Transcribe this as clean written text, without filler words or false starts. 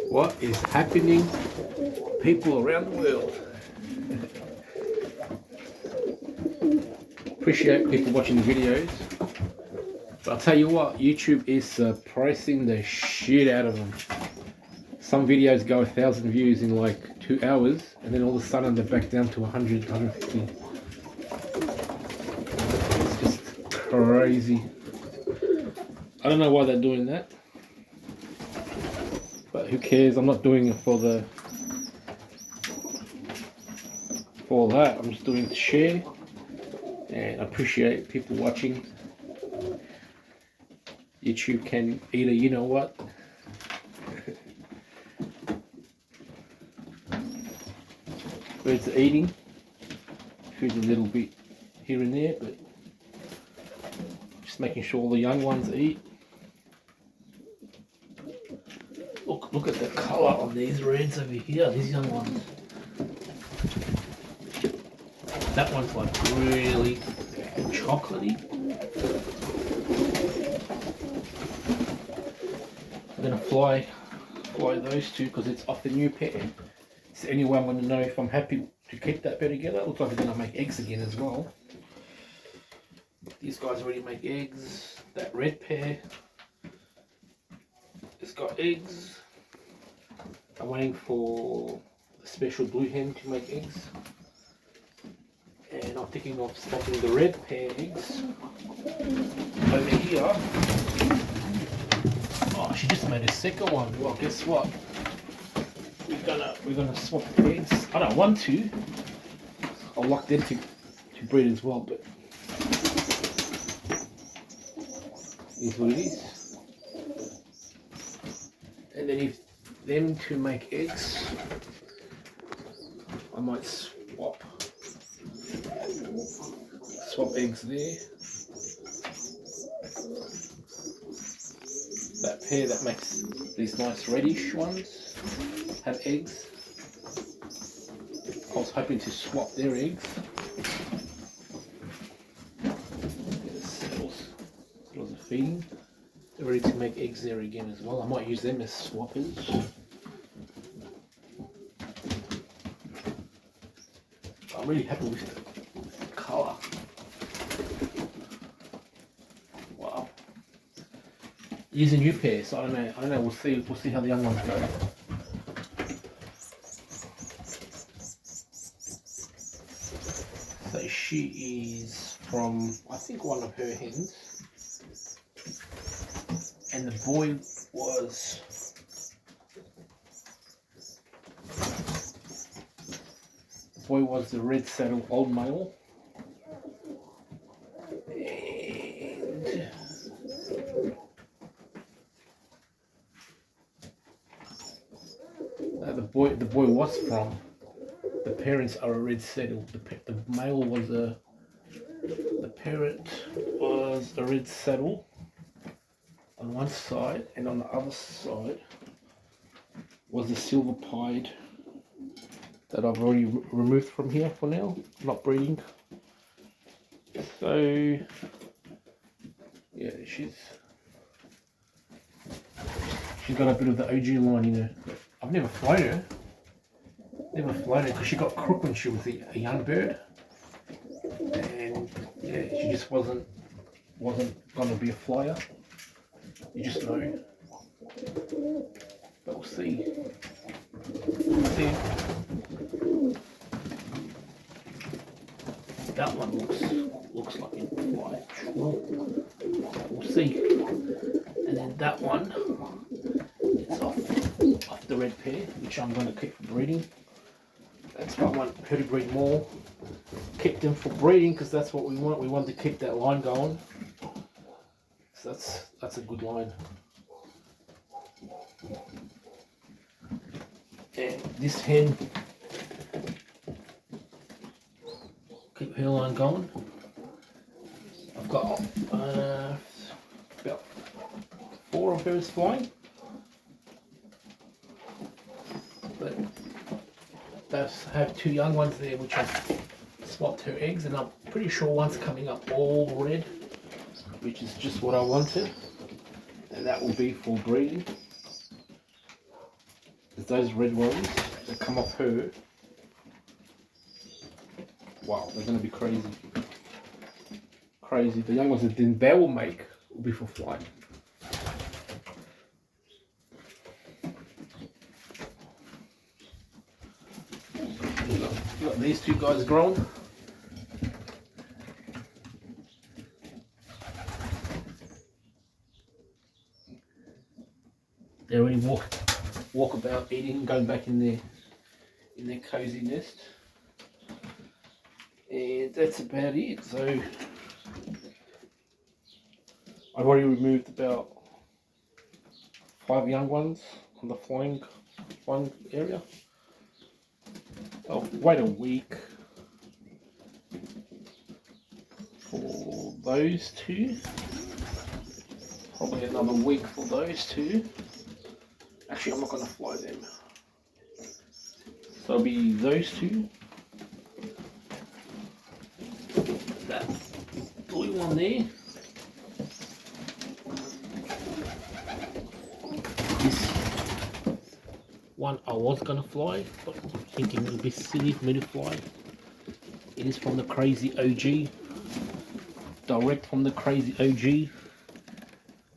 What is happening, people around the world? Appreciate people watching the videos, but I'll tell you what, YouTube is suppressing the shit out of them. Some videos go 1,000 views in like 2 hours, and then all of a sudden they're back down to 100, 150. It's just crazy. I don't know why they're doing that, but who cares? I'm not doing it for that. I'm just doing it to share, and I appreciate people watching. YouTube can either, you know what, birds are eating, food's a little bit here and there, but just making sure all the young ones eat. Look at the colour on these reds over here, these young ones. That one's like really chocolatey. I'm gonna fly those two because it's off the new pair. It's the only way I'm gonna know if I'm happy to keep that pair together. It looks like they're gonna make eggs again as well. These guys already make eggs. That red pair has got eggs. I'm waiting for the special blue hen to make eggs. And I'm thinking of swapping the red pair eggs over here. Oh, she just made a second one. Well, guess what? We're gonna swap the eggs. I don't want to. I'll like them to breed as well, but is what it is. And then if them to make eggs, I might swap eggs there. That pair that makes these nice reddish ones have eggs. I was hoping to swap their eggs. The settles are feeding. They're ready to make eggs there again as well. I might use them as swappers. I'm really happy with the colour. Wow. Here's a new pair, so I don't know. We'll see how the young ones go. So she is from, I think, one of her hens, and the boy was the red saddle old male. And the boy was from. The parents are a red saddle. The male was the parent was a red saddle on one side, and on the other side was the silver pied that I've already removed from here for now, not breeding. So yeah, she's got a bit of the OG line in her. I've never flown her. Because she got crook when she was a young bird, and yeah, she just wasn't gonna be a flyer. You just know. But we'll see. That one looks like it fly. We'll see. And then that one, it's off the red pair, which I'm going to keep for breeding. That's why I want her to breed more. Keep them for breeding because that's what we want. We want to keep that line going. So that's a good line. And this hen, keep her line going. I've got about 4 of hers flying, but those have 2 young ones there which I've swapped her eggs, and I'm pretty sure one's coming up all red, which is just what I wanted, and that will be for breeding. those red ones that come off her, wow, they're going to be crazy. Crazy. The young ones that then they will make will be for flight. Got these two guys grown. They already walk about eating, going back in their cozy nest. And that's about it. So I've already removed about 5 young ones on the flying area. I'll wait a week for those two. Probably another week for those two. Actually, I'm not going to fly them. So it'll be those two. That blue one there. This one I was going to fly, but I'm thinking it would be silly for me to fly. It is from the crazy OG. Direct from the crazy OG.